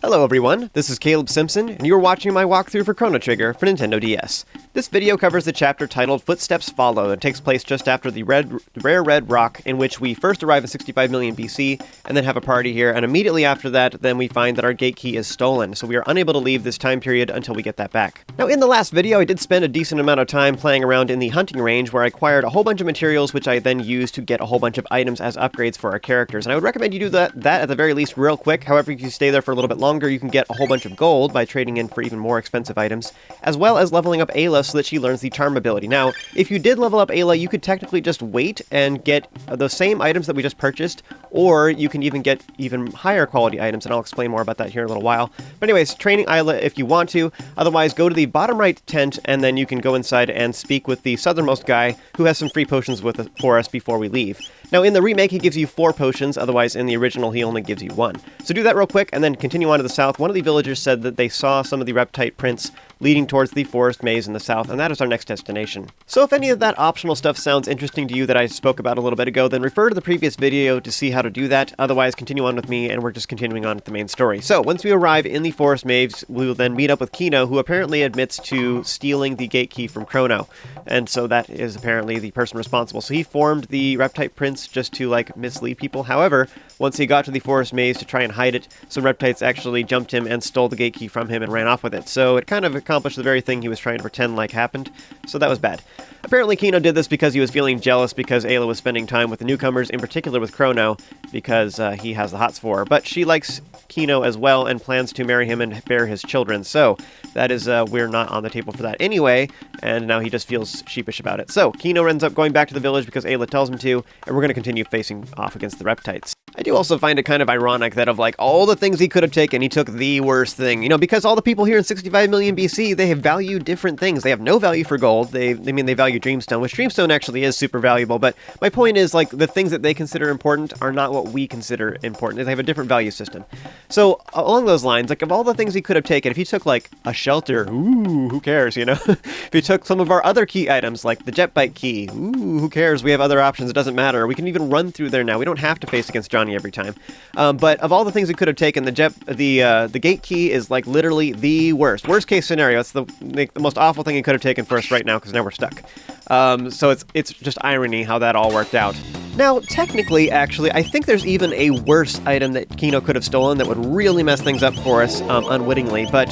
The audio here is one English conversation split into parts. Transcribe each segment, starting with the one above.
Hello everyone, this is Caleb Simpson, and you are watching my walkthrough for Chrono Trigger for Nintendo DS. This video covers the chapter titled Footsteps Follow and takes place just after the rare red rock, in which we first arrive in 65 million BC, and then have a party here, and immediately after that, then we find that our gate key is stolen, so we are unable to leave this time period until we get that back. Now in the last video, I did spend a decent amount of time playing around in the hunting range, where I acquired a whole bunch of materials, which I then used to get a whole bunch of items as upgrades for our characters, and I would recommend you do that at the very least real quick. However, if you stay there for a little bit longer, you can get a whole bunch of gold by trading in for even more expensive items, as well as leveling up Ayla so that she learns the charm ability. Now, if you did level up Ayla, you could technically just wait and get the same items that we just purchased, or you can even get even higher quality items, and I'll explain more about that here in a little while. But anyways, training Ayla if you want to. Otherwise, go to the bottom right tent, and then you can go inside and speak with the southernmost guy, who has some free potions for us before we leave. Now, in the remake, he gives you 4 potions, otherwise in the original, he only gives you 1. So do that real quick, and then continue on to the south. One of the villagers said that they saw some of the Reptite prints leading towards the forest maze in the south, and that is our next destination. So if any of that optional stuff sounds interesting to you that I spoke about a little bit ago, then refer to the previous video to see how to do that. Otherwise, continue on with me, and we're just continuing on with the main story. So, once we arrive in the forest maze, we will then meet up with Kino, who apparently admits to stealing the gate key from Chrono. And so that is apparently the person responsible. So he formed the Reptite prince just to, like, mislead people. However, once he got to the forest maze to try and hide it, some Reptites actually jumped him and stole the gate key from him and ran off with it. So it kind of accomplished the very thing he was trying to pretend like happened. So that was bad. Apparently Kino did this because he was feeling jealous because Ayla was spending time with the newcomers, in particular with Chrono, because he has the hots for her. But she likes Kino as well and plans to marry him and bear his children. So that is, we're not on the table for that anyway, and now he just feels sheepish about it. So Kino ends up going back to the village because Ayla tells him to, and we're going to continue facing off against the Reptites. I do also find it kind of ironic that of like all the things he could have taken, he took the worst thing. You know, because all the people here in 65 million BC, they have valued different things. They have no value for gold. They value Dreamstone, which Dreamstone actually is super valuable. But my point is, like, the things that they consider important are not what we consider important. They have a different value system. So along those lines, like, of all the things he could have taken, if he took like a shelter, ooh, who cares, you know? If he took some of our other key items, like the jet bike key, ooh, who cares? We have other options. It doesn't matter. We can even run through there now. We don't have to face against Johnny every time. But of all the things we could have taken, the gate key is like literally the worst case scenario. It's the most awful thing he could have taken for us right now, because now we're stuck. So it's just irony how that all worked out. Now, technically, actually, I think there's even a worse item that Kino could have stolen that would really mess things up for us unwittingly, but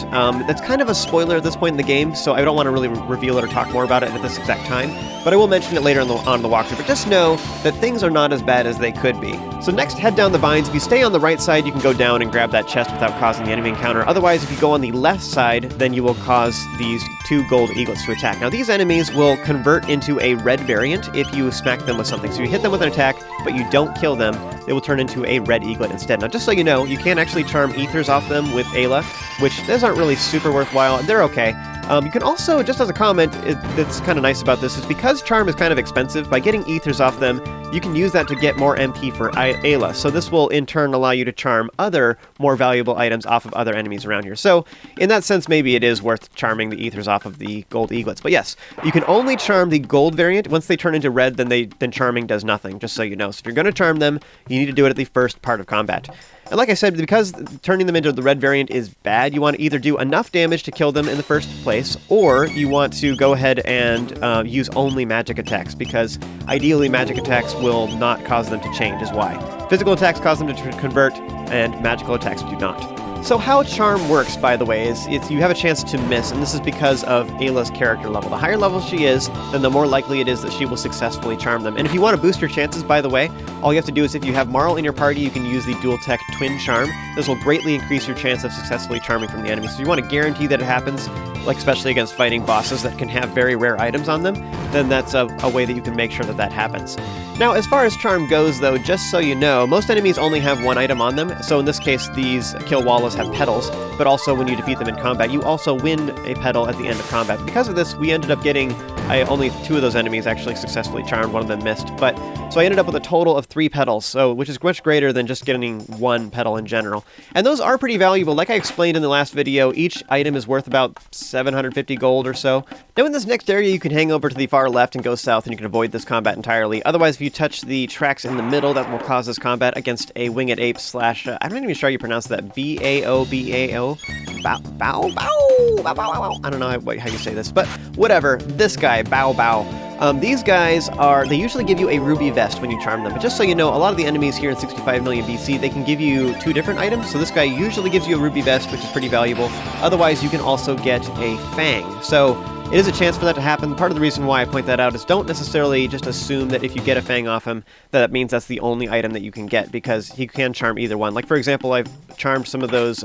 that's kind of a spoiler at this point in the game, so I don't want to really reveal it or talk more about it at this exact time, but I will mention it later on the walkthrough. But just know that things are not as bad as they could be. So next, head down the vines. If you stay on the right side, you can go down and grab that chest without causing the enemy encounter. Otherwise, if you go on the left side, then you will cause these 2 gold eaglets to attack. Now, these enemies will convert into a red variant if you smack them with something. So you hit them with an attack, but you don't kill them, they will turn into a red eaglet instead. Now, just so you know, you can actually charm ethers off them with Ayla, which those aren't really super worthwhile. They're okay. You can also, just as a comment, that's kind of nice about this, is because charm is kind of expensive, by getting ethers off them, you can use that to get more MP for Ayla. So this will, in turn, allow you to charm other, more valuable items off of other enemies around here. So, in that sense, maybe it is worth charming the ethers off of the gold eaglets. But yes, you can only charm the gold variant. Once they turn into red, then charming does nothing, just so you know. So if you're going to charm them, you need to do it at the first part of combat. And like I said, because turning them into the red variant is bad, you want to either do enough damage to kill them in the first place, or you want to go ahead and use only magic attacks, because ideally magic attacks will not cause them to change, is why. Physical attacks cause them to convert, and magical attacks do not. So how charm works, by the way, is you have a chance to miss, and this is because of Ayla's character level. The higher level she is, then the more likely it is that she will successfully charm them. And if you want to boost your chances, by the way, all you have to do is, if you have Marl in your party, you can use the dual tech twin charm. This will greatly increase your chance of successfully charming from the enemy. So if you want to guarantee that it happens, like especially against fighting bosses that can have very rare items on them, then that's a way that you can make sure that that happens. Now, as far as charm goes, though, just so you know, most enemies only have 1 item on them. So in this case, these Kill Wallas have petals, but also when you defeat them in combat, you also win a petal at the end of combat. Because of this, we ended up getting only 2 of those enemies actually successfully charmed. One of them missed, but so I ended up with a total of 3 petals, so which is much greater than just getting 1 petal in general. well. And those are pretty valuable. Like I explained in the last video, each item is worth about 750 gold or so. Now in this next area, you can hang over to the far left and go south, and you can avoid this combat entirely. Otherwise, if you touch the tracks in the middle, that will cause this combat against a winged ape slash, I'm not even sure how you pronounce that, B-A-O-B-A-O? Bow, bow, bow, bow, bow, bow. I don't know how you say this, but whatever. This guy, Bow Bow. These guys they usually give you a ruby vest when you charm them, but just so you know, a lot of the enemies here in 65 million BC, they can give you 2 different items. So this guy usually gives you a ruby vest, which is pretty valuable. Otherwise, you can also get a fang. So it is a chance for that to happen. Part of the reason why I point that out is don't necessarily just assume that if you get a fang off him, that means that's the only item that you can get, because he can charm either one. Like, for example, I've charmed some of those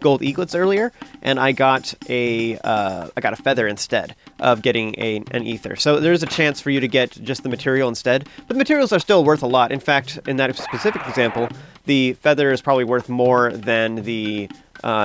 gold eaglets earlier, and I got a feather instead of getting an ether. So there's a chance for you to get just the material instead, but the materials are still worth a lot. In fact, in that specific example, the feather is probably worth more than the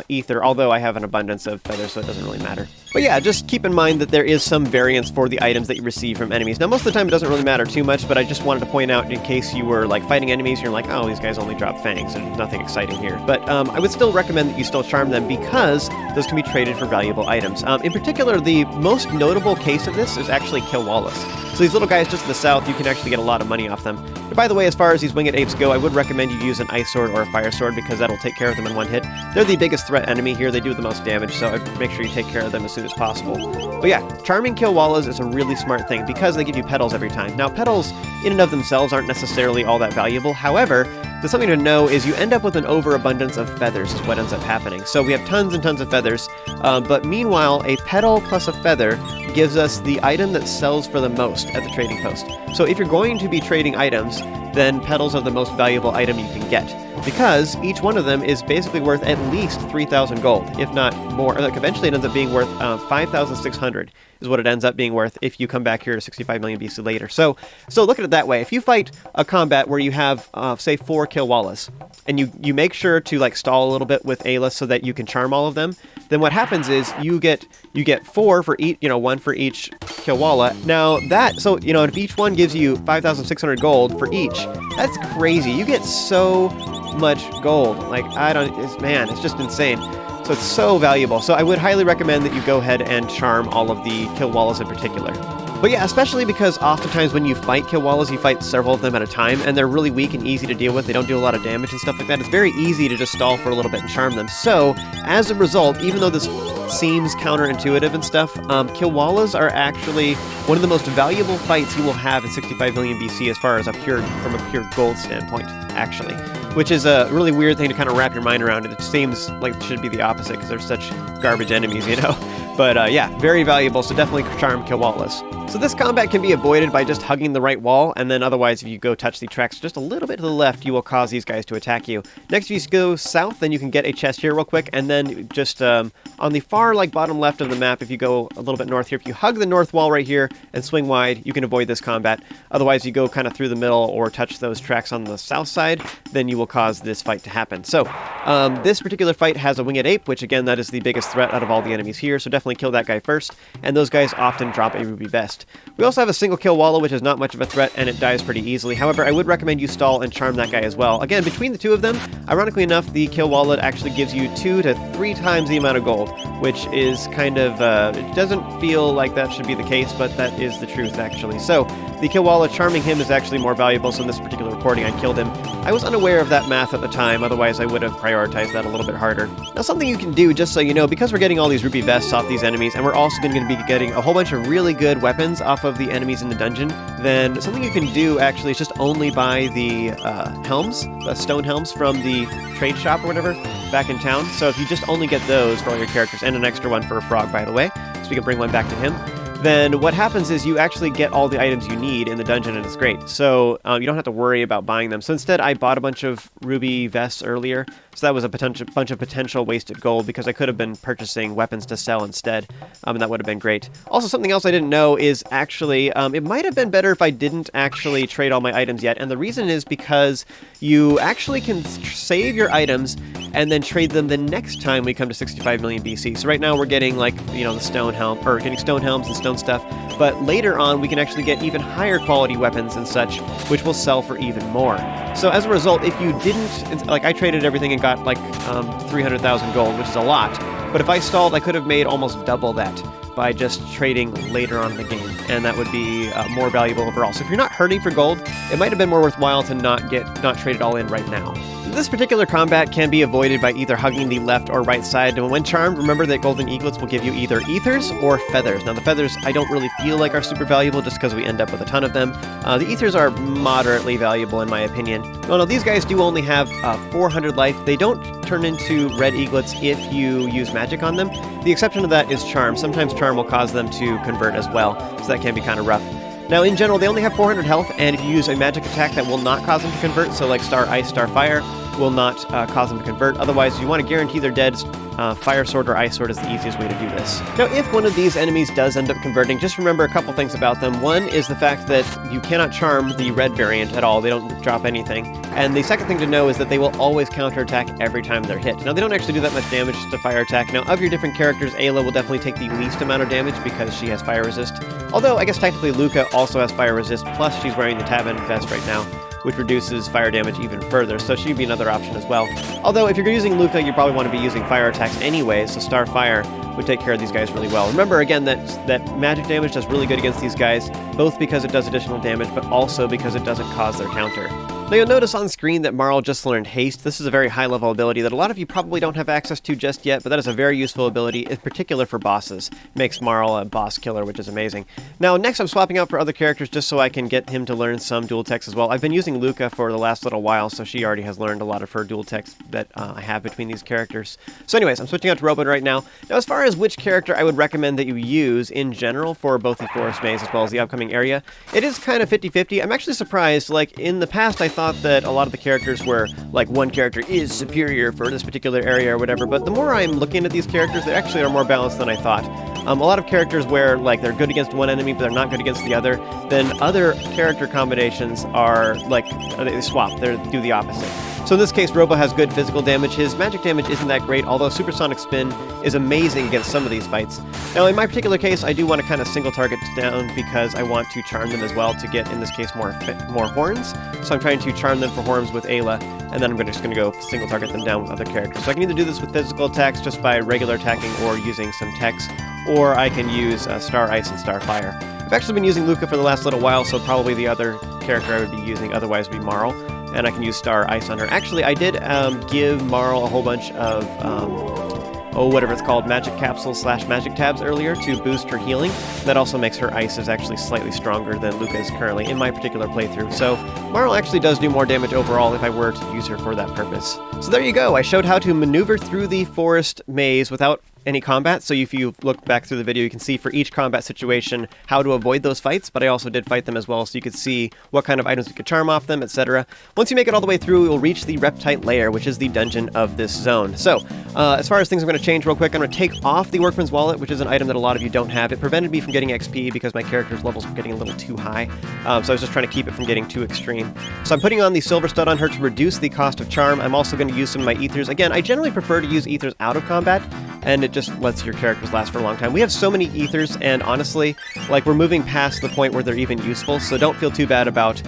ether, although I have an abundance of feathers, so it doesn't really matter. But yeah, just keep in mind that there is some variance for the items that you receive from enemies. Now, most of the time it doesn't really matter too much, but I just wanted to point out in case you were like fighting enemies, you're like, oh, these guys only drop fangs, and nothing exciting here. But I would still recommend that you still charm them, because those can be traded for valuable items. In particular, the most notable case of this is actually Kilwalas. So these little guys just to the south, you can actually get a lot of money off them. And by the way, as far as these winged apes go, I would recommend you use an ice sword or a fire sword, because that'll take care of them in one hit. They're the biggest threat enemy here. They do the most damage, so I'd make sure you take care of them as soon as possible. But yeah, charming Kilwalas is a really smart thing, because they give you petals every time. Now, petals in and of themselves aren't necessarily all that valuable. However, there's something to know is you end up with an overabundance of feathers is what ends up happening. So we have tons and tons of feathers, but meanwhile, a petal plus a feather gives us the item that sells for the most at the trading post. So if you're going to be trading items, then petals are the most valuable item you can get, because each one of them is basically worth at least 3,000 gold, if not more. Like, eventually it ends up being worth 5,600 is what it ends up being worth if you come back here to 65 million BC later. So look at it that way. If you fight a combat where you have, say, 4 Kilwalas, and you make sure to like stall a little bit with Ayla so that you can charm all of them, then what happens is you get 4 for each, 1 for each Kilwala. Now so if each one gives you 5,600 gold for each, that's crazy. You get so much gold. Like, it's just insane. So it's so valuable. So I would highly recommend that you go ahead and charm all of the Kilwalas in particular. But yeah, especially because oftentimes when you fight Kilwalas, you fight several of them at a time, and they're really weak and easy to deal with. They don't do a lot of damage and stuff like that. It's very easy to just stall for a little bit and charm them. So, as a result, even though this seems counterintuitive and stuff, Kilwalas are actually one of the most valuable fights you will have in 65 million BC as far as from a pure gold standpoint, actually. Which is a really weird thing to kind of wrap your mind around. It seems like it should be the opposite, because they're such garbage enemies, But yeah, very valuable, so definitely charm Kilwalas. So this combat can be avoided by just hugging the right wall, and then otherwise if you go touch the tracks just a little bit to the left, you will cause these guys to attack you. Next, if you go south, then you can get a chest here real quick, and then just on the far bottom left of the map, if you go a little bit north here, if you hug the north wall right here and swing wide, you can avoid this combat. Otherwise, you go kind of through the middle or touch those tracks on the south side, then you will cause this fight to happen. So this particular fight has a winged ape, which again, that is the biggest threat out of all the enemies here, so definitely kill that guy first, and those guys often drop a ruby vest. We also have a single Kilwala, which is not much of a threat, and it dies pretty easily. However, I would recommend you stall and charm that guy as well. Again, between the two of them, ironically enough, the Kilwala actually gives you 2 to 3 times the amount of gold, which is kind of, it doesn't feel like that should be the case, but that is the truth, actually. So, the Kilwala, charming him is actually more valuable, so in this particular recording, I killed him. I was unaware of that math at the time, otherwise I would have prioritized that a little bit harder. Now, something you can do, just so you know, because we're getting all these ruby vests off these enemies, and we're also going to be getting a whole bunch of really good weapons off of the enemies in the dungeon, then something you can do, actually, is just only buy the helms, the stone helms from the trade shop or whatever, back in town. So if you just only get those for all your characters, and an extra one for a frog, by the way, so we can bring one back to him, then what happens is you actually get all the items you need in the dungeon, and it's great. So you don't have to worry about buying them. So instead, I bought a bunch of ruby vests earlier, so that was a bunch of potential wasted gold, because I could have been purchasing weapons to sell instead, and that would have been great. Also, something else I didn't know is actually, it might have been better if I didn't actually trade all my items yet, and the reason is because you actually can save your items and then trade them the next time we come to 65 million BC. So right now we're getting the stone helm, or getting stone helms and stone glowstone stuff, but later on we can actually get even higher quality weapons and such, which will sell for even more. So as a result, if you didn't, like I traded everything and got like 300,000 gold, which is a lot, but if I stalled, I could have made almost double that by just trading later on in the game, and that would be more valuable overall. So if you're not hurting for gold, it might have been more worthwhile to not trade it all in right now. This particular combat can be avoided by either hugging the left or right side, and when charmed, remember that golden eaglets will give you either ethers or feathers. Now the feathers I don't really feel like are super valuable just because we end up with a ton of them. The ethers are moderately valuable in my opinion. Well, no, these guys do only have 400 life. They don't turn into red eaglets if you use magic on them. The exception to that is charm. Sometimes charm will cause them to convert as well, so that can be kind of rough. Now, in general, they only have 400 health, and if you use a magic attack that will not cause them to convert, so like Star Ice, Star Fire, will not cause them to convert. Otherwise, if you want to guarantee they're dead, Fire Sword or Ice Sword is the easiest way to do this. Now, if one of these enemies does end up converting, just remember a couple things about them. One is the fact that you cannot charm the red variant at all. They don't drop anything. And the second thing to know is that they will always counterattack every time they're hit. Now, they don't actually do that much damage to fire attack. Now, of your different characters, Ayla will definitely take the least amount of damage because she has fire resist. Although, I guess technically Luca also has fire resist, plus she's wearing the Tavern vest right now, which reduces fire damage even further, so she'd be another option as well. Although, if you're using Luca, you probably want to be using fire attacks anyway, so Star Fire would take care of these guys really well. Remember, again, that magic damage does really good against these guys, both because it does additional damage, but also because it doesn't cause their counter. Now you'll notice on screen that Marl just learned Haste. This is a very high level ability that a lot of you probably don't have access to just yet, but that is a very useful ability, in particular for bosses. It makes Marl a boss killer, which is amazing. Now next I'm swapping out for other characters just so I can get him to learn some dual techs as well. I've been using Luca for the last little while, so she already has learned a lot of her dual techs that I have between these characters. So anyways, I'm switching out to Robot right now. Now as far as which character I would recommend that you use in general for both the Forest Maze as well as the upcoming area, it is kind of 50-50. I'm actually surprised, like in the past I thought that a lot of the characters were like one character is superior for this particular area or whatever, but the more I'm looking at these characters, they actually are more balanced than I thought. A lot of characters where like they're good against one enemy but they're not good against the other, then other character combinations are like they swap, they do the opposite. So in this case, Robo has good physical damage. His magic damage isn't that great, although Supersonic Spin is amazing against some of these fights. Now in my particular case, I do want to kind of single target down because I want to charm them as well to get, in this case, more horns. So I'm trying to charm them for horns with Ayla, and then I'm just going to go single target them down with other characters. So I can either do this with physical attacks just by regular attacking or using some techs, or I can use Star Ice and Star Fire. I've actually been using Luca for the last little while, so probably the other character I would be using otherwise would be Marl, and I can use Star Ice on her. Actually, I did give Marl a whole bunch of, whatever it's called, magic capsules / magic tabs earlier to boost her healing. That also makes her ices actually slightly stronger than Luca is currently in my particular playthrough. So Marl actually does do more damage overall if I were to use her for that purpose. So there you go. I showed how to maneuver through the forest maze without any combat, so if you look back through the video you can see for each combat situation how to avoid those fights, but I also did fight them as well so you could see what kind of items you could charm off them, etc. Once you make it all the way through, you'll reach the Reptite Lair, which is the dungeon of this zone. So as far as things I'm going to change real quick, I'm going to take off the Workman's Wallet, which is an item that a lot of you don't have. It prevented me from getting XP because my character's levels were getting a little too high, so I was just trying to keep it from getting too extreme. So I'm putting on the Silver Stud on her to reduce the cost of charm. I'm also going to use some of my ethers. Again, I generally prefer to use ethers out of combat, and it just lets your characters last for a long time. We have so many ethers, and honestly, like, we're moving past the point where they're even useful, so don't feel too bad about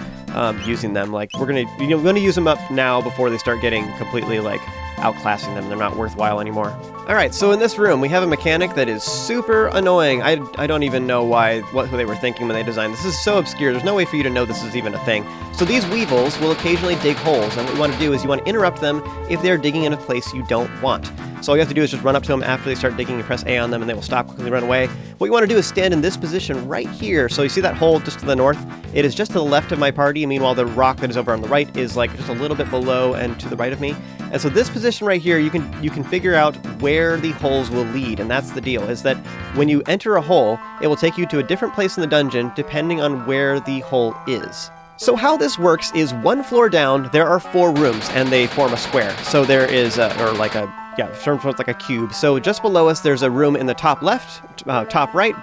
using them. Like, we're gonna use them up now before they start getting completely, like, outclassing them. They're not worthwhile anymore. Alright, so in this room, we have a mechanic that is super annoying. I don't even know who they were thinking when they designed this. This is so obscure, there's no way for you to know this is even a thing. So these weevils will occasionally dig holes, and what you want to do is you want to interrupt them if they're digging in a place you don't want. So all you have to do is just run up to them after they start digging and press A on them, and they will stop, quickly run away. What you want to do is stand in this position right here. So you see that hole just to the north? It is just to the left of my party, and meanwhile the rock that is over on the right is like just a little bit below and to the right of me. And so this position right here, you can figure out where the holes will lead, and that's the deal, is that when you enter a hole, it will take you to a different place in the dungeon depending on where the hole is. So how this works is one floor down, there are 4 rooms, and they form a square. So there is, or like a yeah, storm front's like a cube. So just below us, there's a room in the top left, top right,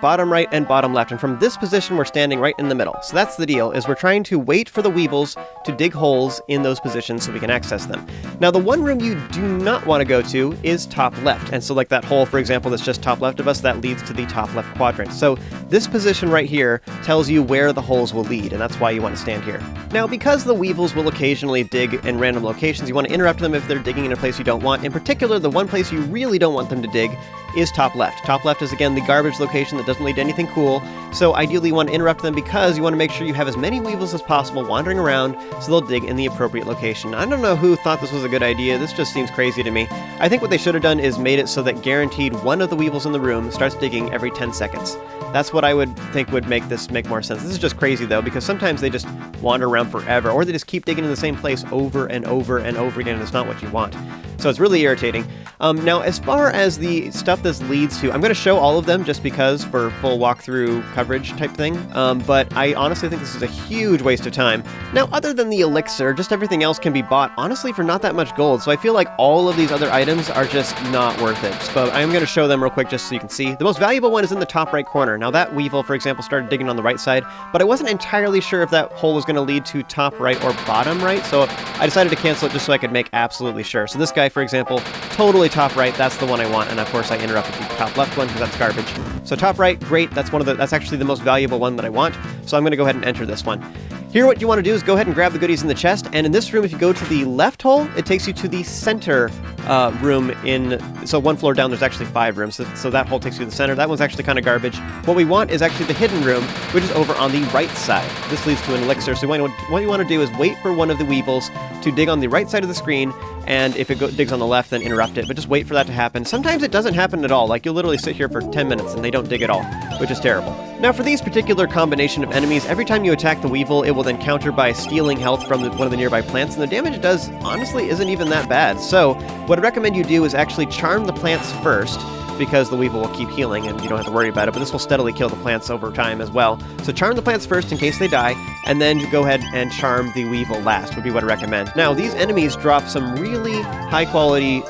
and bottom left. And from this position, we're standing right in the middle. So that's the deal, is we're trying to wait for the weevils to dig holes in those positions so we can access them. Now, the one room you do not want to go to is top left. And so like that hole, for example, that's just top left of us, that leads to the top left quadrant. So this position right here tells you where the holes will lead, and that's why you want to stand here. Now, because the weevils will occasionally dig in random locations, you want to interrupt them if they're digging in a place you don't want. In particular, the one place you really don't want them to dig is top left. Top left is, again, the garbage location that doesn't lead to anything cool, so ideally you want to interrupt them because you want to make sure you have as many weevils as possible wandering around so they'll dig in the appropriate location. I don't know who thought this was a good idea. This just seems crazy to me. I think what they should have done is made it so that guaranteed one of the weevils in the room starts digging every 10 seconds. That's what I would think would make this make more sense. This is just crazy, though, because sometimes they just wander around forever, or they just keep digging in the same place over and over and over again, and it's not what you want. So it's really irritating. Now, as far as the stuff this leads to, I'm going to show all of them just because for full walkthrough coverage type thing, but I honestly think this is a huge waste of time. Now, other than the elixir, just everything else can be bought, honestly, for not that much gold, so I feel like all of these other items are just not worth it. But I'm going to show them real quick just so you can see. The most valuable one is in the top right corner. Now, that weevil, for example, started digging on the right side, but I wasn't entirely sure if that hole was going to lead to top right or bottom right, so I decided to cancel it just so I could make absolutely sure. So this guy, for example, totally top right, that's the one I want, and of course I interrupted the top left one because that's garbage. So top right, great, that's actually the most valuable one that I want, so I'm going to go ahead and enter this one. Here, what you want to do is go ahead and grab the goodies in the chest, and in this room, if you go to the left hole, it takes you to the center room so one floor down, there's actually 5 rooms, so that hole takes you to the center. That one's actually kind of garbage. What we want is actually the hidden room, which is over on the right side. This leads to an elixir, so what you want to do is wait for one of the weevils to dig on the right side of the screen, and if it digs on the left, then interrupt it, but just wait for that to happen. Sometimes it doesn't happen at all, like you'll literally sit here for 10 minutes and they don't dig at all, which is terrible. Now, for these particular combination of enemies, every time you attack the weevil, it will then counter by stealing health from one of the nearby plants, and the damage it does, honestly, isn't even that bad. So, what I'd recommend you do is actually charm the plants first, because the weevil will keep healing and you don't have to worry about it, but this will steadily kill the plants over time as well. So charm the plants first in case they die, and then go ahead and charm the weevil last would be what I recommend. Now, these enemies drop some really high quality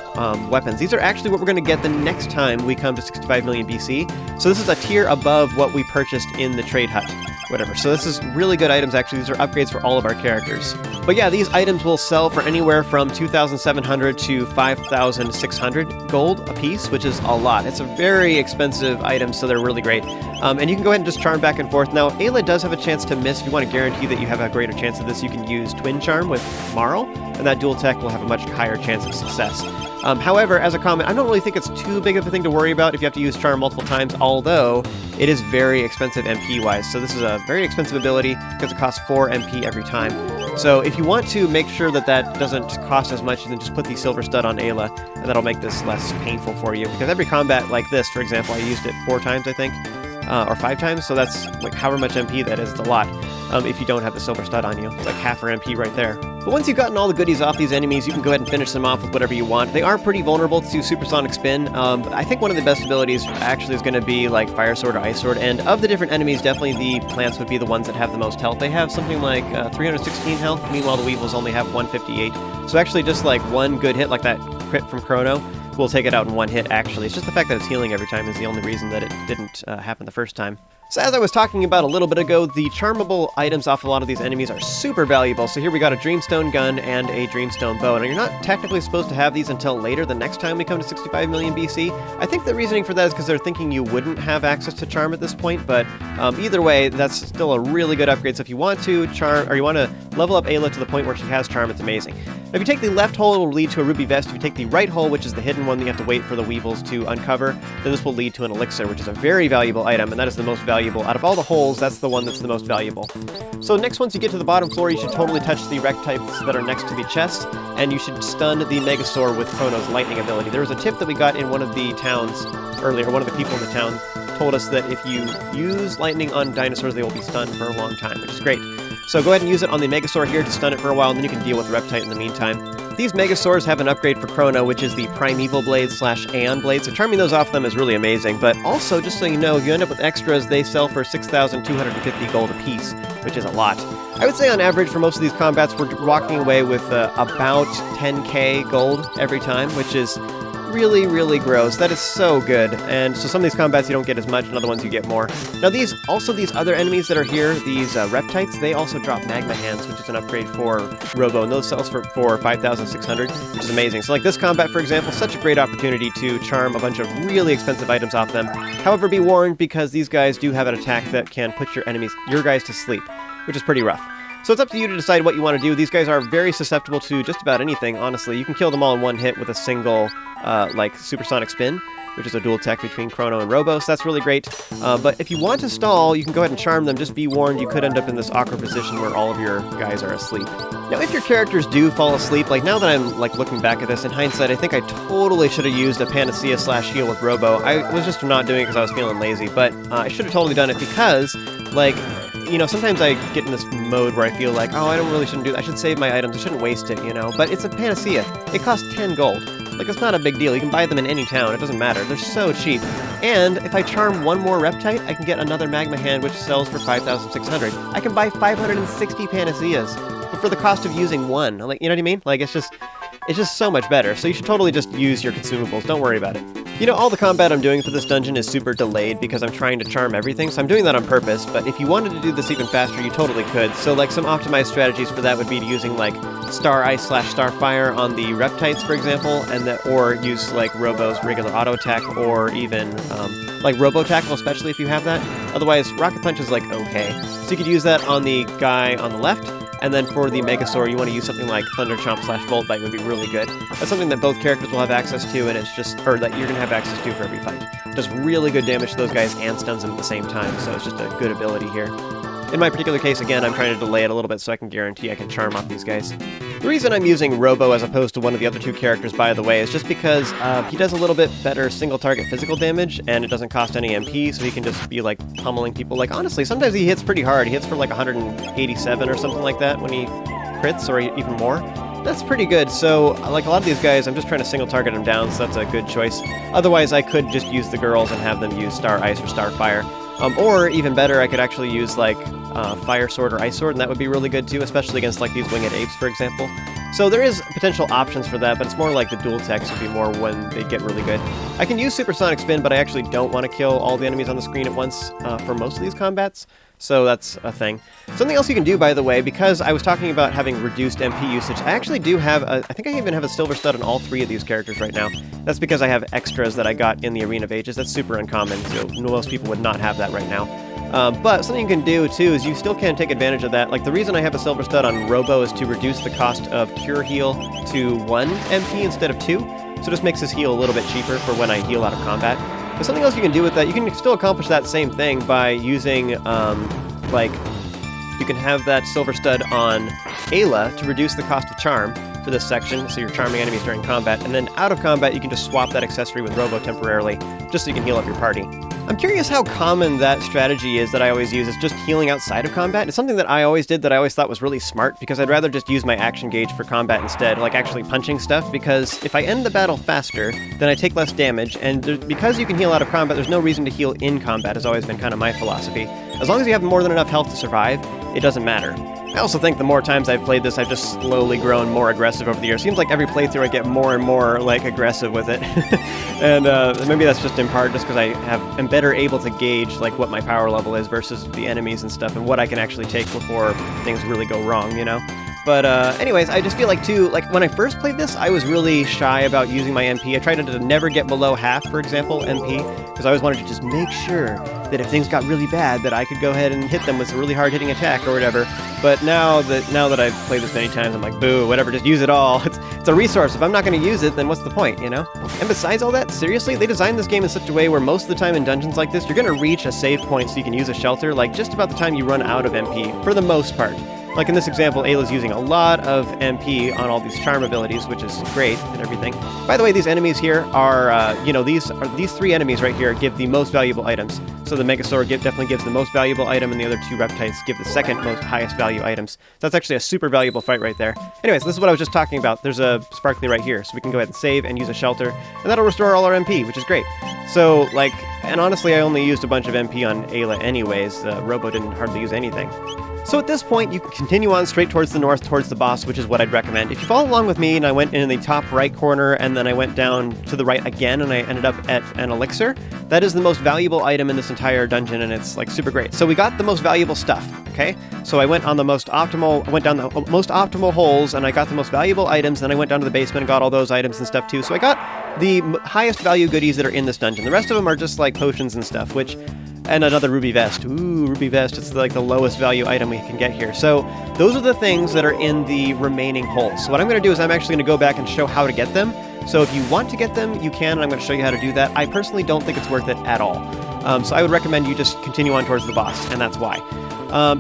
weapons. These are actually what we're going to get the next time we come to 65 million BC. So this is a tier above what we purchased in the trade hut. Whatever. So this is really good items, actually. These are upgrades for all of our characters. But yeah, these items will sell for anywhere from 2,700 to 5,600 gold a piece, which is a lot. It's a very expensive item, so they're really great. And you can go ahead and just charm back and forth. Now, Ayla does have a chance to miss. If you want to guarantee that you have a greater chance of this, you can use Twin Charm with Marl, and that dual tech will have a much higher chance of success. However, as a comment, I don't really think it's too big of a thing to worry about if you have to use Charm multiple times, although it is very expensive MP-wise. So this is a very expensive ability because it costs 4 MP every time. So if you want to make sure that that doesn't cost as much, then just put the Silver Stud on Ayla, and that'll make this less painful for you. Because every combat like this, for example, I used it 4 times, I think, or 5 times, so that's like however much MP that is, it's a lot. If you don't have the Silver Stud on you. It's like half her MP right there. But once you've gotten all the goodies off these enemies, you can go ahead and finish them off with whatever you want. They are pretty vulnerable to Supersonic Spin, but I think one of the best abilities actually is going to be like Fire Sword or Ice Sword, and of the different enemies, definitely the plants would be the ones that have the most health. They have something like 316 health, meanwhile the Weevils only have 158. So actually just like one good hit, like that crit from Chrono, will take it out in one hit, actually. It's just the fact that it's healing every time is the only reason that it didn't happen the first time. So as I was talking about a little bit ago, the charmable items off a lot of these enemies are super valuable. So here we got a Dreamstone gun and a Dreamstone bow. Now you're not technically supposed to have these until later, the next time we come to 65 million BC. I think the reasoning for that is because they're thinking you wouldn't have access to charm at this point, but either way, that's still a really good upgrade. So if you want to charm, or you want to level up Ayla to the point where she has charm, it's amazing. Now, if you take the left hole, it will lead to a ruby vest. If you take the right hole, which is the hidden one that you have to wait for the weevils to uncover, then this will lead to an elixir, which is a very valuable item, and that is the most valuable. Out of all the holes, that's the one that's the most valuable. So next, once you get to the bottom floor, you should totally touch the Reptites that are next to the chest, and you should stun the Megasaur with Chrono's lightning ability. There was a tip that we got in one of the towns earlier. One of the people in the town told us that if you use lightning on dinosaurs, they will be stunned for a long time, which is great. So go ahead and use it on the Megasaur here to stun it for a while, and then you can deal with the Reptite in the meantime. These Megasaurs have an upgrade for Chrono, which is the Primeval Blade / Aeon Blade, so charming those off them is really amazing. But also, just so you know, if you end up with extras, they sell for 6,250 gold a piece, which is a lot. I would say on average for most of these combats, we're walking away with about 10k gold every time, which is really, really gross. That is so good. And so some of these combats you don't get as much, and other ones you get more. Now these other enemies that are here, these Reptites, they also drop magma hands, which is an upgrade for Robo, and those sells for 5,600, which is amazing. So like this combat, for example, such a great opportunity to charm a bunch of really expensive items off them. However, be warned, because these guys do have an attack that can put your guys to sleep, which is pretty rough. So it's up to you to decide what you want to do. These guys are very susceptible to just about anything, honestly. You can kill them all in one hit with a single, like, supersonic spin, which is a dual tech between Chrono and Robo, so that's really great. But if you want to stall, you can go ahead and charm them. Just be warned, you could end up in this awkward position where all of your guys are asleep. Now, if your characters do fall asleep, like, now that I'm, like, looking back at this, in hindsight, I think I totally should have used a Panacea/heal with Robo. I was just not doing it because I was feeling lazy, but I should have totally done it because, like, you know, sometimes I get in this mode where I feel like, oh, shouldn't do that. I should save my items. I shouldn't waste it, you know? But it's a Panacea. It costs 10 gold. Like, it's not a big deal. You can buy them in any town. It doesn't matter. They're so cheap. And if I charm one more Reptite, I can get another Magma Hand, which sells for 5,600. I can buy 560 Panaceas, but for the cost of using one. Like, you know what I mean? Like, it's just so much better. So you should totally just use your consumables. Don't worry about it. You know, all the combat I'm doing for this dungeon is super delayed because I'm trying to charm everything, so I'm doing that on purpose, but if you wanted to do this even faster, you totally could. So, like, some optimized strategies for that would be using, like, Star Ice/Star Fire on the Reptites, for example, or use, like, Robo's regular auto attack, or even, like, Robo Tackle, especially if you have that. Otherwise, Rocket Punch is, like, okay. So you could use that on the guy on the left, and then for the Megasaur, you want to use something like Thunder Chomp/Volt Bite would be really good. That's something that both characters will have access to, and it's just, or that you're going to have access to for every fight. It does really good damage to those guys and stuns them at the same time, so it's just a good ability here. In my particular case, again, I'm trying to delay it a little bit so I can guarantee I can charm off these guys. The reason I'm using Robo as opposed to one of the other two characters, by the way, is just because he does a little bit better single-target physical damage, and it doesn't cost any MP, so he can just be, like, pummeling people. Like, honestly, sometimes he hits pretty hard. He hits for, like, 187 or something like that when he crits, or even more. That's pretty good, so, like, a lot of these guys, I'm just trying to single-target them down, so that's a good choice. Otherwise, I could just use the girls and have them use Star Ice or Star Fire. Or, even better, I could actually use, like, Fire Sword or Ice Sword, and that would be really good too, especially against, like, these Winged Apes, for example. So there is potential options for that, but it's more like the dual techs would be more when they get really good. I can use Supersonic Spin, but I actually don't want to kill all the enemies on the screen at once for most of these combats, so that's a thing. Something else you can do, by the way, because I was talking about having reduced MP usage, I actually do have I think I even have a Silver Stud on all three of these characters right now. That's because I have extras that I got in the Arena of Ages. That's super uncommon, so most people would not have that right now. But something you can do, too, is you still can take advantage of that. Like, the reason I have a Silver Stud on Robo is to reduce the cost of Cure Heal to 1 MP instead of 2, so it just makes this heal a little bit cheaper for when I heal out of combat. But something else you can do with that, you can still accomplish that same thing by using, like, you can have that Silver Stud on Ayla to reduce the cost of Charm for this section, so you're charming enemies during combat, and then out of combat you can just swap that accessory with Robo temporarily, just so you can heal up your party. I'm curious how common that strategy is that I always use, is just healing outside of combat. It's something that I always did that I always thought was really smart, because I'd rather just use my action gauge for combat instead, like actually punching stuff, because if I end the battle faster, then I take less damage, and because you can heal out of combat, there's no reason to heal in combat, has always been kind of my philosophy. As long as you have more than enough health to survive, it doesn't matter. I also think the more times I've played this, I've just slowly grown more aggressive over the years. Seems like every playthrough I get more and more, like, aggressive with it. And maybe that's just in part just because am better able to gauge, like, what my power level is versus the enemies and stuff, and what I can actually take before things really go wrong, you know? But anyways, I just feel like, too, like, when I first played this, I was really shy about using my MP. I tried to never get below half, for example, MP, because I always wanted to just make sure that if things got really bad, that I could go ahead and hit them with a really hard-hitting attack or whatever. But now that I've played this many times, I'm like, boo, whatever, just use it all. It's a resource. If I'm not going to use it, then what's the point, you know? And besides all that, seriously, they designed this game in such a way where most of the time in dungeons like this, you're going to reach a save point so you can use a shelter, like, just about the time you run out of MP, for the most part. Like in this example, Ayla's using a lot of MP on all these charm abilities, which is great and everything. By the way, these enemies here are, these three enemies right here give the most valuable items. So the Megasaur definitely gives the most valuable item, and the other two Reptites give the second most highest value items. So that's actually a super valuable fight right there. Anyways, this is what I was just talking about. There's a Sparkly right here, so we can go ahead and save and use a shelter, and that'll restore all our MP, which is great. So, like, and honestly, I only used a bunch of MP on Ayla anyways. Robo didn't hardly use anything. So at this point, you can continue on straight towards the north, towards the boss, which is what I'd recommend. If you follow along with me, and I went in the top right corner, and then I went down to the right again, and I ended up at an elixir, that is the most valuable item in this entire dungeon, and it's like super great. So we got the most valuable stuff, okay? So I went on the most optimal, I went down the most optimal holes, and I got the most valuable items, then I went down to the basement and got all those items and stuff too. So I got the highest value goodies that are in this dungeon. The rest of them are just like potions and stuff, which... And another ruby vest. Ooh, ruby vest. It's like the lowest value item we can get here. So those are the things that are in the remaining holes. So what I'm going to do is I'm actually going to go back and show how to get them. So if you want to get them, you can, and I'm going to show you how to do that. I personally don't think it's worth it at all. So I would recommend you just continue on towards the boss, and that's why.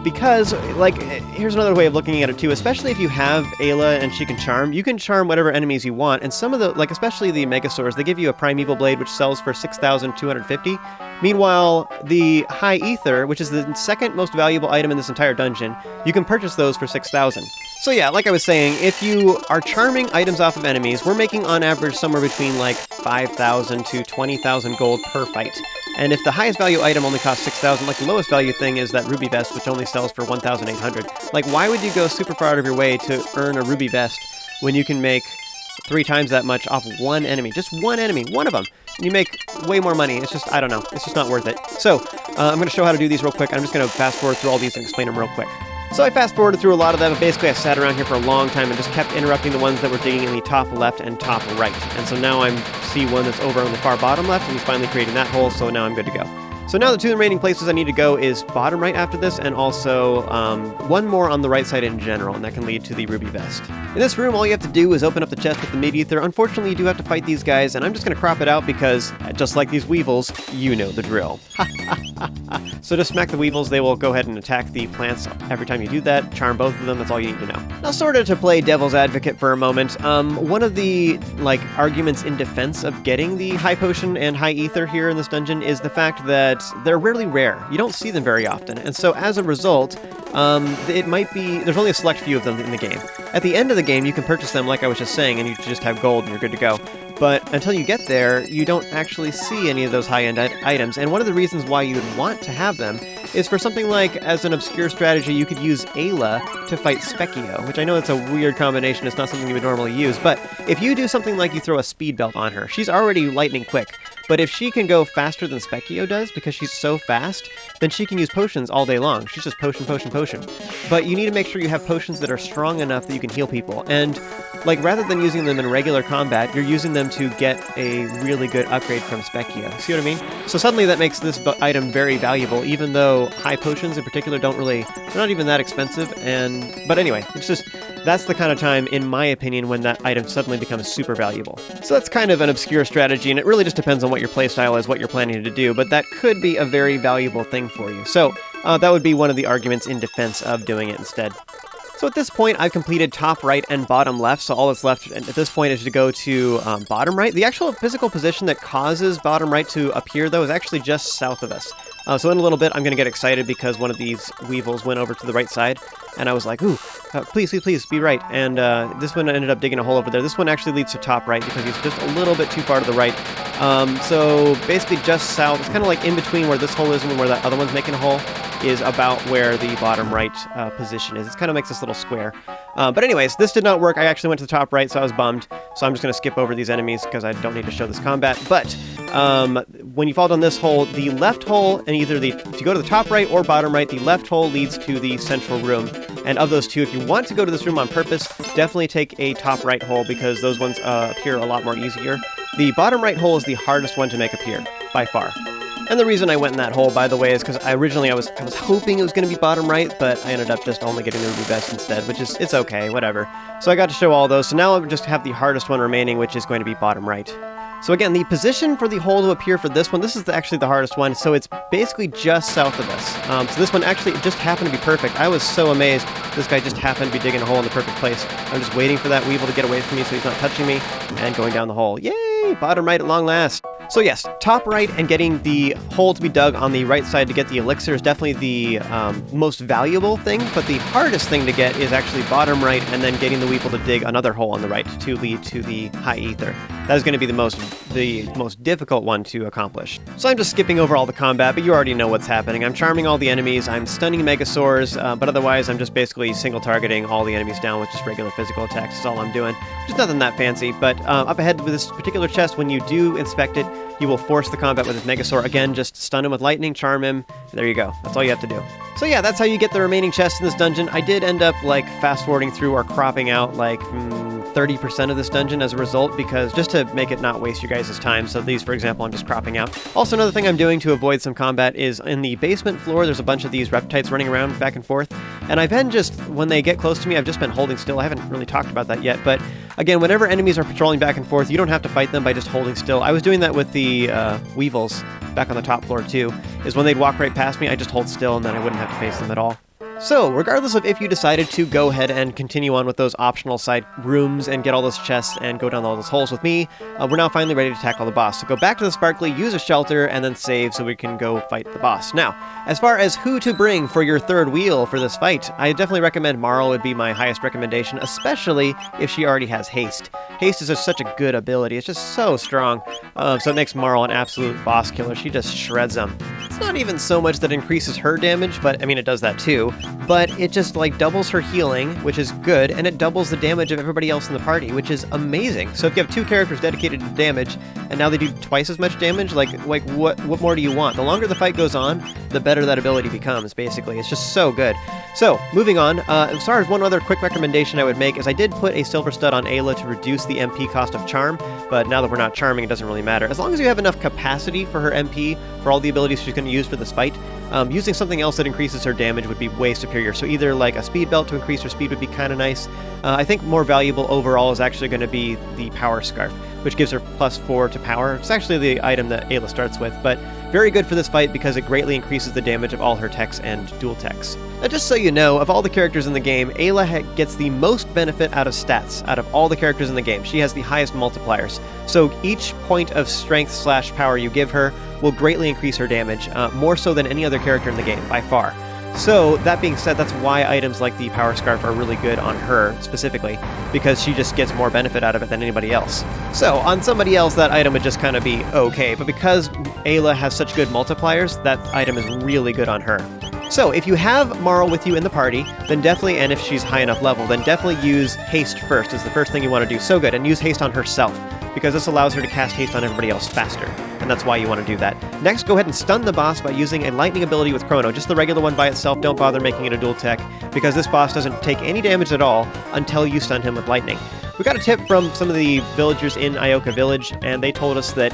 Because, like, here's another way of looking at it too, especially if you have Ayla and she can charm, you can charm whatever enemies you want, and some of the, like, especially the Megasaurs, they give you a Primeval Blade, which sells for 6,250. Meanwhile, the High Ether, which is the second most valuable item in this entire dungeon, you can purchase those for 6,000. So yeah, like I was saying, if you are charming items off of enemies, we're making on average somewhere between like 5,000 to 20,000 gold per fight. And if the highest value item only costs 6,000, like the lowest value thing is that ruby vest, which only sells for 1,800. Like, why would you go super far out of your way to earn a ruby vest when you can make 3 times that much off one enemy? Just one enemy, one of them. And you make way more money. It's just, I don't know. It's just not worth it. So, I'm going to show how to do these real quick. I'm just going to fast forward through all these and explain them real quick. So I fast forwarded through a lot of them, and basically I sat around here for a long time and just kept interrupting the ones that were digging in the top left and top right. And so now I see one that's over on the far bottom left, and he's finally creating that hole, so now I'm good to go. So now the 2 remaining places I need to go is bottom right after this, and also one more on the right side in general, and that can lead to the ruby vest. In this room, all you have to do is open up the chest with the mid-ether. Unfortunately, you do have to fight these guys, and I'm just going to crop it out because, just like these weevils, you know the drill. So to smack the weevils, they will go ahead and attack the plants every time you do that. Charm both of them, that's all you need to know. Now, sort of to play devil's advocate for a moment, one of the arguments in defense of getting the high potion and high ether here in this dungeon is the fact that they're really rare. You don't see them very often, and so as a result, it might be, there's only a select few of them in the game. At the end of the game, you can purchase them, like I was just saying, and you just have gold and you're good to go. But until you get there, you don't actually see any of those high-end items, and one of the reasons why you would want to have them is for something like, as an obscure strategy, you could use Ayla to fight Specchio, which I know it's a weird combination, it's not something you would normally use, but if you do something like you throw a speed belt on her, she's already lightning quick, but if she can go faster than Specchio does, because she's so fast, then she can use potions all day long. She's just potion, potion, potion. But you need to make sure you have potions that are strong enough that you can heal people, and like, rather than using them in regular combat, you're using them to get a really good upgrade from Specchio. See what I mean? So suddenly that makes this item very valuable, even though high potions in particular they're not even that expensive, but anyway, it's just, that's the kind of time, in my opinion, when that item suddenly becomes super valuable. So that's kind of an obscure strategy, and it really just depends on what your playstyle is, what you're planning to do, but that could be a very valuable thing for you. So that would be one of the arguments in defense of doing it instead. So at this point, I've completed top right and bottom left, so all that's left at this point is to go to bottom right. The actual physical position that causes bottom right to appear, though, is actually just south of us. So in a little bit, I'm going to get excited because one of these weevils went over to the right side, and I was like, ooh, please, please, please, be right. And this one ended up digging a hole over there. This one actually leads to top right because he's just a little bit too far to the right. So basically just south, it's kind of like in between where this hole is and where that other one's making a hole, is about where the bottom right position is. It kind of makes this little square. But anyways, this did not work. I actually went to the top right, so I was bummed. So I'm just going to skip over these enemies because I don't need to show this combat. But when you fall down this hole, the left hole, and if you go to the top right or bottom right, the left hole leads to the central room. And of those two, if you want to go to this room on purpose, definitely take a top right hole because those ones appear a lot more easier. The bottom right hole is the hardest one to make appear, by far. And the reason I went in that hole, by the way, is because originally I was hoping it was going to be bottom right, but I ended up just only getting the ruby vest instead, which is, it's okay, whatever. So I got to show all those, so now I just have the hardest one remaining, which is going to be bottom right. So again, the position for the hole to appear for this one, this is actually the hardest one, so it's basically just south of us. So this one actually just happened to be perfect. I was so amazed this guy just happened to be digging a hole in the perfect place. I'm just waiting for that weevil to get away from me so he's not touching me, and going down the hole. Yay! Yay! Bottom right at long last. So yes, top right and getting the hole to be dug on the right side to get the elixir is definitely the most valuable thing, but the hardest thing to get is actually bottom right and then getting the weeple to dig another hole on the right to lead to the high ether. That is going to be the most difficult one to accomplish. So I'm just skipping over all the combat, but you already know what's happening. I'm charming all the enemies, I'm stunning Megasaurs, but otherwise I'm just basically single targeting all the enemies down with just regular physical attacks. That's all I'm doing. Just nothing that fancy, but up ahead with this particular chest, when you do inspect it, you will force the combat with his Megasaur. Again, just stun him with lightning, charm him. There you go. That's all you have to do. So yeah, that's how you get the remaining chests in this dungeon. I did end up like fast forwarding through or cropping out like 30% of this dungeon as a result, because just to make it not waste you guys' time. So these, for example, I'm just cropping out. Also, another thing I'm doing to avoid some combat is in the basement floor, there's a bunch of these Reptites running around back and forth. And I've been just, when they get close to me, I've just been holding still. I haven't really talked about that yet, but again, whenever enemies are patrolling back and forth, you don't have to fight them by just holding still. I was doing that with the Weevils back on the top floor too, is when they'd walk right past me, I just hold still and then I wouldn't have to face them at all. So, regardless of if you decided to go ahead and continue on with those optional side rooms and get all those chests and go down all those holes with me, we're now finally ready to tackle the boss. So go back to the Sparkly, use a shelter, and then save so we can go fight the boss. Now, as far as who to bring for your third wheel for this fight, I definitely recommend Marl would be my highest recommendation, especially if she already has haste. Haste is just such a good ability. It's just so strong. So it makes Marl an absolute boss killer. She just shreds them. It's not even so much that increases her damage, but I mean, it does that too. But it just like doubles her healing, which is good, and it doubles the damage of everybody else in the party, which is amazing. So if you have two characters dedicated to damage, and now they do twice as much damage, like what more do you want? The longer the fight goes on, the better that ability becomes, basically. It's just so good. So, moving on, as far as one other quick recommendation I would make is I did put a silver stud on Ayla to reduce the MP cost of charm, but now that we're not charming, it doesn't really matter. As long as you have enough capacity for her MP, for all the abilities she's going to use for this fight, using something else that increases her damage would be way superior. So either like a speed belt to increase her speed would be kind of nice. I think more valuable overall is actually going to be the power scarf, which gives her +4 to power. It's actually the item that Ayla starts with, but very good for this fight because it greatly increases the damage of all her techs and dual techs. Now just so you know, of all the characters in the game, Ayla gets the most benefit out of stats, out of all the characters in the game. She has the highest multipliers. So each point of strength/power you give her will greatly increase her damage, more so than any other character in the game, by far. So, that being said, that's why items like the Power Scarf are really good on her, specifically, because she just gets more benefit out of it than anybody else. So, on somebody else, that item would just kind of be okay, but because Ayla has such good multipliers, that item is really good on her. So, if you have Marl with you in the party, then definitely, and if she's high enough level, then definitely use Haste first, is the first thing you want to do. So good, and use Haste on herself, because this allows her to cast Haste on everybody else faster, and that's why you want to do that. Next, go ahead and stun the boss by using a lightning ability with Chrono, just the regular one by itself. Don't bother making it a dual tech, because this boss doesn't take any damage at all until you stun him with lightning. We got a tip from some of the villagers in Ioka Village, and they told us that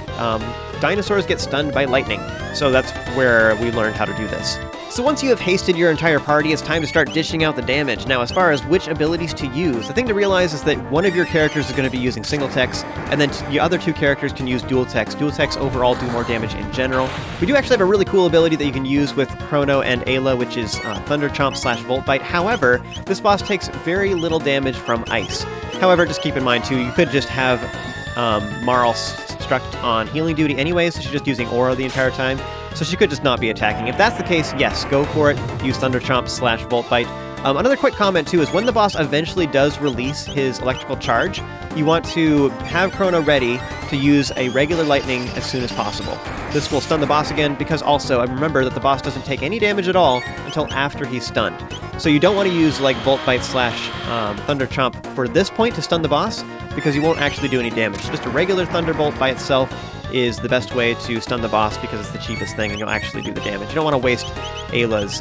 dinosaurs get stunned by lightning, so that's where we learned how to do this. So once you have hasted your entire party, it's time to start dishing out the damage. Now, as far as which abilities to use, the thing to realize is that one of your characters is going to be using single techs, and then the other two characters can use dual techs. Dual techs overall do more damage in general. We do actually have a really cool ability that you can use with Chrono and Ayla, which is Thunder Chomp/Volt Bite. However, this boss takes very little damage from ice. However, just keep in mind too, you could just have Marl struck on healing duty anyway, so she's just using aura the entire time. So she could just not be attacking. If that's the case, yes, go for it. Use Thunder Chomp/Volt Bite. Another quick comment, too, is when the boss eventually does release his electrical charge, you want to have Chrono ready to use a regular lightning as soon as possible. This will stun the boss again, because also, remember that the boss doesn't take any damage at all until after he's stunned. So you don't want to use, like, Volt Bite/Thunder Chomp for this point to stun the boss, because you won't actually do any damage. Just a regular Thunderbolt by itself is the best way to stun the boss because it's the cheapest thing and you'll actually do the damage. You don't want to waste Ayla's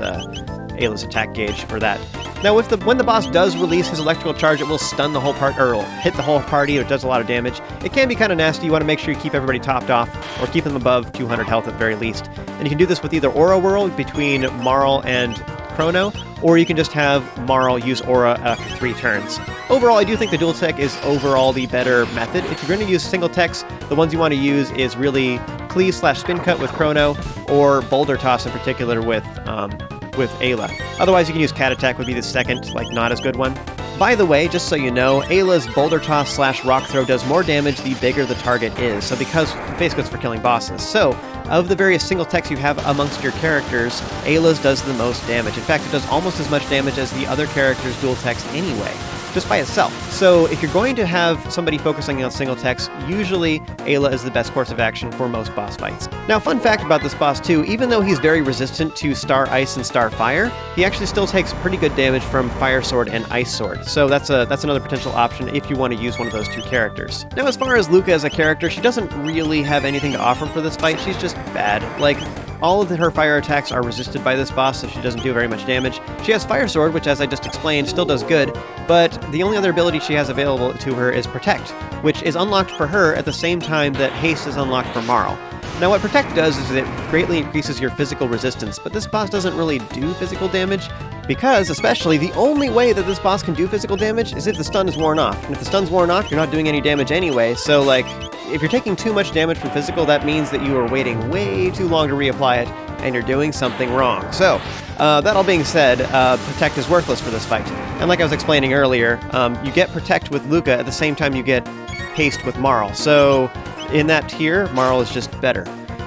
attack gauge for that. Now, when the boss does release his electrical charge, it will stun the whole party, or it'll hit the whole party, it does a lot of damage. It can be kind of nasty. You want to make sure you keep everybody topped off, or keep them above 200 health at the very least. And you can do this with either Aura Whirl between Marl and Chrono, or you can just have Marl use Aura after 3 turns. Overall, I do think the dual tech is overall the better method. If you're going to use single techs, the ones you want to use is really Cleave/Spin Cut with Chrono, or Boulder Toss in particular with Ayla. Otherwise, you can use Cat Attack would be the second, like, not as good one. by the way, just so you know, Ayla's Boulder Toss / Rock Throw does more damage the bigger the target is, so because basically it's for killing bosses. So, of the various single techs you have amongst your characters, Ayla's does the most damage. In fact, it does almost as much damage as the other character's dual techs anyway, just by itself. So if you're going to have somebody focusing on single techs, usually Ayla is the best course of action for most boss fights. Now, fun fact about this boss too, even though he's very resistant to Star Ice and Star Fire, he actually still takes pretty good damage from Fire Sword and Ice Sword. So that's another potential option if you want to use one of those two characters. Now, as far as Luka as a character, she doesn't really have anything to offer for this fight. She's just bad. Like, all of her fire attacks are resisted by this boss, so she doesn't do very much damage. She has Fire Sword, which, as I just explained, still does good, but the only other ability she has available to her is Protect, which is unlocked for her at the same time that Haste is unlocked for Marl. Now, what Protect does is it greatly increases your physical resistance, but this boss doesn't really do physical damage, because, especially, the only way that this boss can do physical damage is if the stun is worn off. And if the stun's worn off, you're not doing any damage anyway, so, like, if you're taking too much damage from physical, that means that you are waiting way too long to reapply it, and you're doing something wrong. So, that all being said, Protect is worthless for this fight. And like I was explaining earlier, you get Protect with Luka at the same time you get Haste with Marl. So, in that tier, Marl is just better.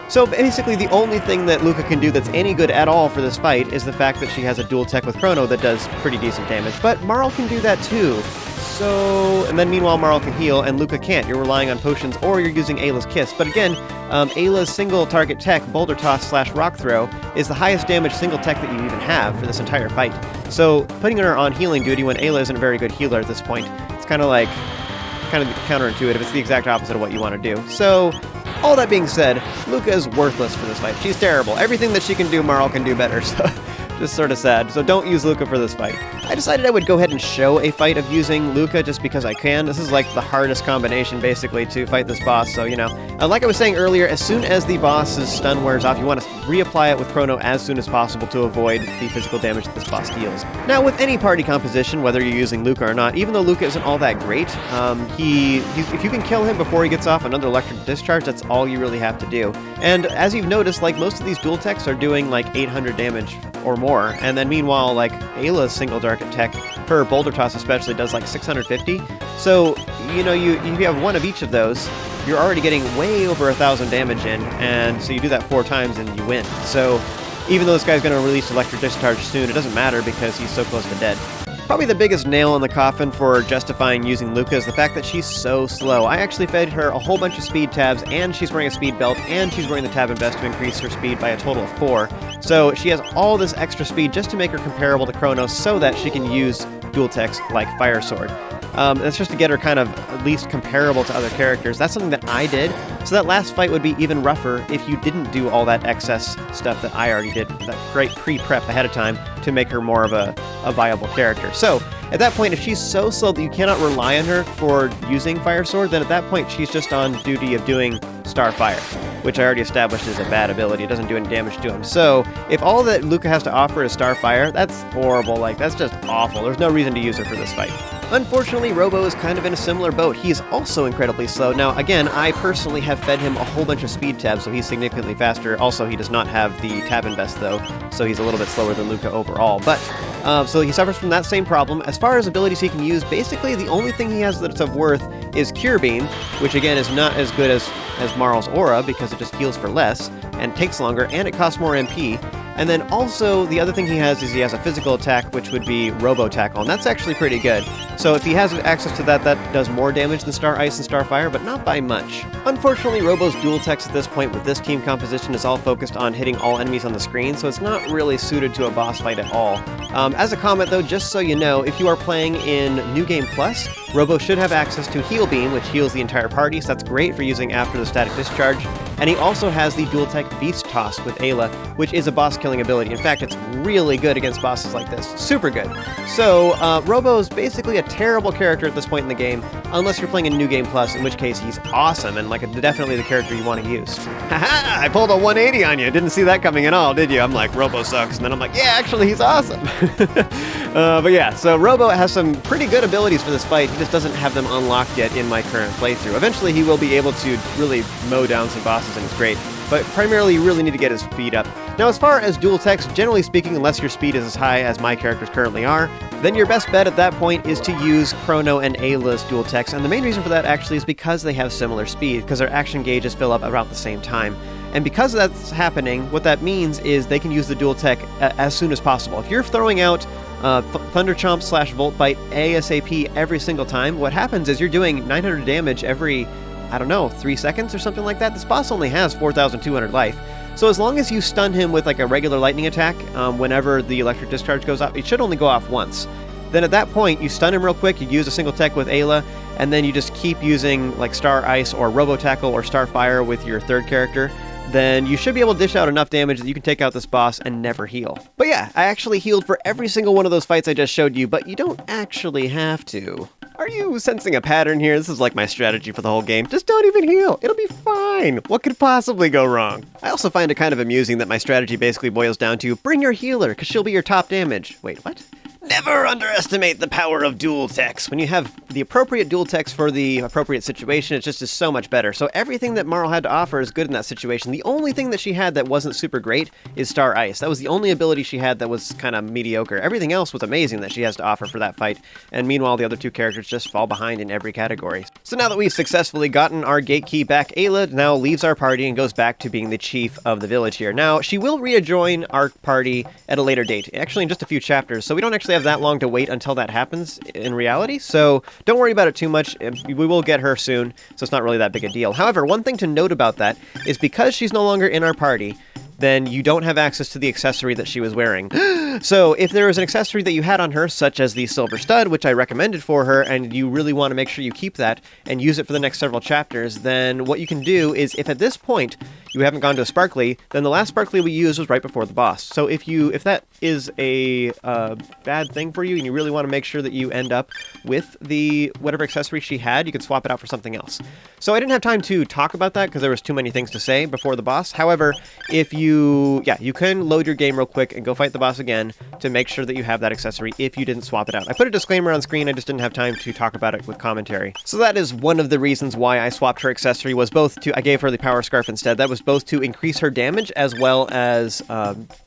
So basically the only thing that Luka can do that's any good at all for this fight is the fact that she has a dual tech with Chrono that does pretty decent damage. But Marl can do that too. So, and then meanwhile Marl can heal and Luka can't. You're relying on potions or you're using Ayla's Kiss. But again, Ayla's single target tech, Boulder Toss / Rock Throw, is the highest damage single tech that you even have for this entire fight. So putting her on healing duty when Ayla isn't a very good healer at this point, it's kind of counterintuitive. It's the exact opposite of what you want to do. So, all that being said, Luka is worthless for this fight. She's terrible. Everything that she can do, Marl can do better, so just sort of sad. So don't use Luka for this fight. I decided I would go ahead and show a fight of using Luka just because I can. This is like the hardest combination, basically, to fight this boss, so, you know. Like I was saying earlier, as soon as the boss's stun wears off, you want to reapply it with Chrono as soon as possible to avoid the physical damage that this boss deals. Now, with any party composition, whether you're using Luka or not, even though Luka isn't all that great, if you can kill him before he gets off another electric discharge, that's all you really have to do. And as you've noticed, like, most of these dual techs are doing like 800 damage or more, and then meanwhile, like, Ayla's single target tech, her Boulder Toss especially, does like 650. So, you know, you have one of each of those, you're already getting way over 1,000 damage in, and so you do that 4 times and you win. So, even though this guy's going to release Electric Discharge soon, it doesn't matter because he's so close to dead. Probably the biggest nail in the coffin for justifying using Luka is the fact that she's so slow. I actually fed her a whole bunch of speed tabs, and she's wearing a speed belt, and she's wearing the tab and vest to increase her speed by a total of 4. So she has all this extra speed just to make her comparable to Chrono so that she can use dual techs like Fire Sword. That's just to get her kind of at least comparable to other characters. That's something that I did, so that last fight would be even rougher if you didn't do all that excess stuff that I already did, that great pre-prep ahead of time to make her more of a viable character. So, at that point, if she's so slow that you cannot rely on her for using Fire Sword, then at that point she's just on duty of doing Star Fire, which I already established is a bad ability. It doesn't do any damage to him. So, if all that Luka has to offer is Star Fire, that's horrible. Like, that's just awful. There's no reason to use her for this fight. Unfortunately, Robo is kind of in a similar boat. He's also incredibly slow. Now, again, I personally have fed him a whole bunch of speed tabs, so he's significantly faster. Also, he does not have the tab and vest, though, so he's a little bit slower than Luka overall. But, so he suffers from that same problem. As far as abilities he can use, basically the only thing he has that's of worth is Cure Beam, which again is not as good as Marl's Aura because it just heals for less and takes longer, and it costs more MP. And then also, the other thing he has is he has a physical attack, which would be Robo Tackle, and that's actually pretty good. So if he has access to that, that does more damage than Star Ice and Star Fire, but not by much. Unfortunately, Robo's dual techs at this point with this team composition is all focused on hitting all enemies on the screen, so it's not really suited to a boss fight at all. As a comment though, just so you know, if you are playing in New Game Plus, Robo should have access to Heal Beam, which heals the entire party, so that's great for using after the static discharge. And he also has the dual tech Beast Toss with Ayla, which is a boss killing ability. In fact, it's really good against bosses like this. Super good. So, Robo is basically a terrible character at this point in the game, unless you're playing in New Game Plus, in which case he's awesome and like definitely the character you want to use. Haha! I pulled a 180 on you. Didn't see that coming at all, did you? I'm like, Robo sucks. And then I'm like, yeah, actually, he's awesome. But yeah, so Robo has some pretty good abilities for this fight. He just doesn't have them unlocked yet in my current playthrough. Eventually, he will be able to really mow down some bosses, and it's great. But primarily, you really need to get his feet up. Now, as far as dual techs, generally speaking, unless your speed is as high as my characters currently are, then your best bet at that point is to use Chrono and Ayla's dual techs, and the main reason for that actually is because they have similar speed, because their action gauges fill up about the same time. And because that's happening, what that means is they can use the dual tech as soon as possible. If you're throwing out Thunder Chomp / Volt Bite ASAP every single time, what happens is you're doing 900 damage every, I don't know, 3 seconds or something like that. This boss only has 4,200 life. So as long as you stun him with like a regular lightning attack, whenever the electric discharge goes off, it should only go off once. Then at that point, you stun him real quick, you use a single tech with Ayla, and then you just keep using like Star Ice or Robo Tackle or Star Fire with your third character. Then you should be able to dish out enough damage that you can take out this boss and never heal. But yeah, I actually healed for every single one of those fights I just showed you, but you don't actually have to. Are you sensing a pattern here? This is like my strategy for the whole game. Just don't even heal. It'll be fine. What could possibly go wrong? I also find it kind of amusing that my strategy basically boils down to bring your healer, because she'll be your top damage. Wait, what? Never underestimate the power of dual techs. When you have the appropriate dual techs for the appropriate situation, it just is so much better. So everything that Marle had to offer is good in that situation. The only thing that she had that wasn't super great is Star Ice. That was the only ability she had that was kind of mediocre. Everything else was amazing that she has to offer for that fight. And meanwhile, the other two characters just fall behind in every category. So now that we've successfully gotten our gate key back, Ayla now leaves our party and goes back to being the chief of the village here. Now, she will rejoin our party at a later date, actually in just a few chapters, so we don't actually have that long to wait until that happens in reality, so don't worry about it too much. We will get her soon, so it's not really that big a deal. However, one thing to note about that is because she's no longer in our party, then you don't have access to the accessory that she was wearing. So if there was an accessory that you had on her, such as the silver stud, which I recommended for her, and you really want to make sure you keep that and use it for the next several chapters, then what you can do is, if at this point you haven't gone to a sparkly, then the last sparkly we used was right before the boss. So if that is a bad thing for you and you really want to make sure that you end up with the whatever accessory she had, you can swap it out for something else. So I didn't have time to talk about that because there was too many things to say before the boss. However, if you can load your game real quick and go fight the boss again to make sure that you have that accessory if you didn't swap it out. I put a disclaimer on screen, I just didn't have time to talk about it with commentary. So that is one of the reasons why I swapped her accessory, was both I gave her the power scarf instead. That was both to increase her damage as well as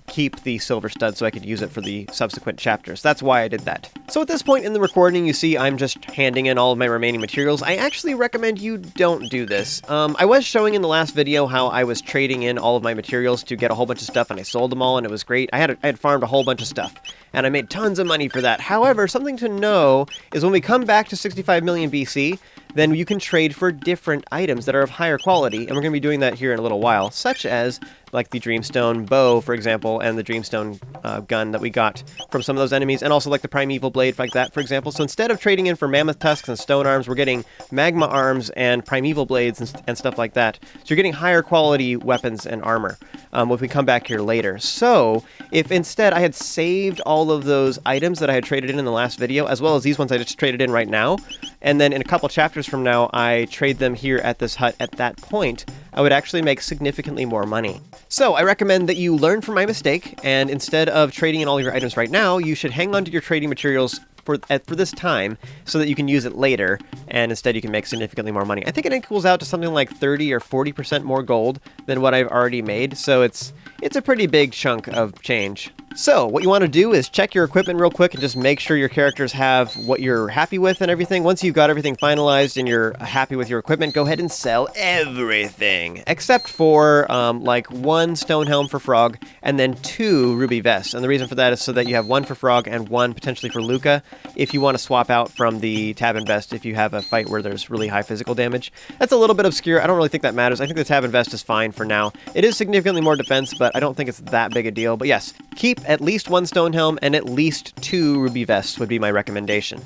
keep the silver stud so I could use it for the subsequent chapters. That's why I did that. So at this point in the recording, you see I'm just handing in all of my remaining materials. I actually recommend you don't do this. I was showing in the last video how I was trading in all of my materials to get a whole bunch of stuff, and I sold them all, and it was great. I had farmed a whole bunch of stuff, and I made tons of money for that. However, something to know is when we come back to 65 million BC, then you can trade for different items that are of higher quality, and we're going to be doing that here in a little while, such as like the Dreamstone bow, for example, and the Dreamstone gun that we got from some of those enemies, and also like the Primeval blade, like that, for example. So instead of trading in for Mammoth tusks and stone arms, we're getting magma arms and Primeval blades and stuff like that. So you're getting higher quality weapons and armor when we come back here later. So if instead I had saved all of those items that I had traded in the last video, as well as these ones I just traded in right now, and then in a couple chapters from now I trade them here at this hut at that point, I would actually make significantly more money. So I recommend that you learn from my mistake, and instead of trading in all of your items right now, you should hang on to your trading materials for this time so that you can use it later, and instead you can make significantly more money. I think it equals out to something like 30 or 40% more gold than what I've already made, so it's a pretty big chunk of change. So what you want to do is check your equipment real quick and just make sure your characters have what you're happy with and everything. Once you've got everything finalized and you're happy with your equipment, go ahead and sell everything except for like 1 stone helm for Frog and then 2 ruby vests. And the reason for that is so that you have 1 for Frog and 1 potentially for Luca if you want to swap out from the Tab vest if you have a fight where there's really high physical damage. That's a little bit obscure. I don't really think that matters. I think the Tab vest is fine for now. It is significantly more defense, but I don't think it's that big a deal. But yes, keep at least 1 stone helm and at least 2 ruby vests would be my recommendation.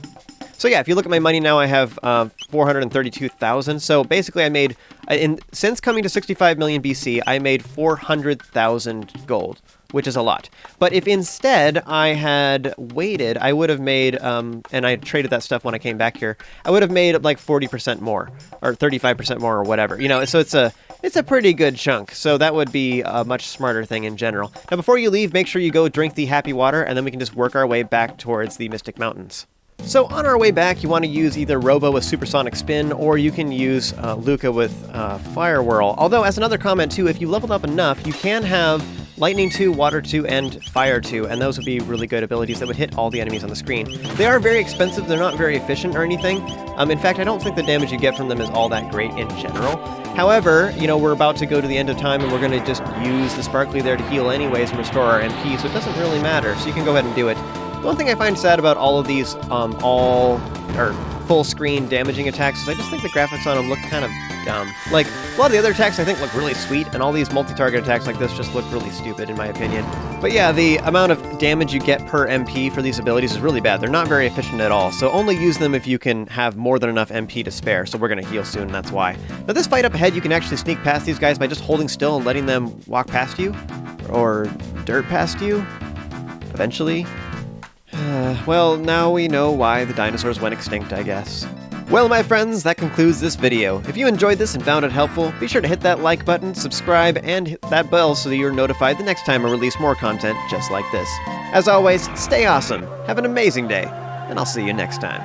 So yeah, if you look at my money now, I have 432,000. So basically I made, since coming to 65 million BC, I made 400,000 gold, which is a lot. But if instead I had waited, I would have made, and I traded that stuff when I came back here, I would have made like 40% more, or 35% more, or whatever. You know, so it's a pretty good chunk. So that would be a much smarter thing in general. Now before you leave, make sure you go drink the happy water, and then we can just work our way back towards the Mystic Mountains. So on our way back, you want to use either Robo with Supersonic Spin, or you can use Luca with Fire Whirl. Although, as another comment too, if you leveled up enough, you can have Lightning 2, Water 2, and Fire 2, and those would be really good abilities that would hit all the enemies on the screen. They are very expensive, they're not very efficient or anything. In fact, I don't think the damage you get from them is all that great in general. However, you know, we're about to go to the end of time, and we're going to just use the Sparkly there to heal anyways and restore our MP, so it doesn't really matter, so you can go ahead and do it. The one thing I find sad about all of these full screen damaging attacks is I just think the graphics on them look kind of dumb. Like, a lot of the other attacks I think look really sweet, and all these multi-target attacks like this just look really stupid in my opinion. But yeah, the amount of damage you get per MP for these abilities is really bad. They're not very efficient at all, so only use them if you can have more than enough MP to spare, so we're going to heal soon, and that's why. Now this fight up ahead, you can actually sneak past these guys by just holding still and letting them walk past you, or dirt past you, eventually. Well, now we know why the dinosaurs went extinct, I guess. Well, my friends, that concludes this video. If you enjoyed this and found it helpful, be sure to hit that like button, subscribe, and hit that bell so that you're notified the next time I release more content just like this. As always, stay awesome, have an amazing day, and I'll see you next time.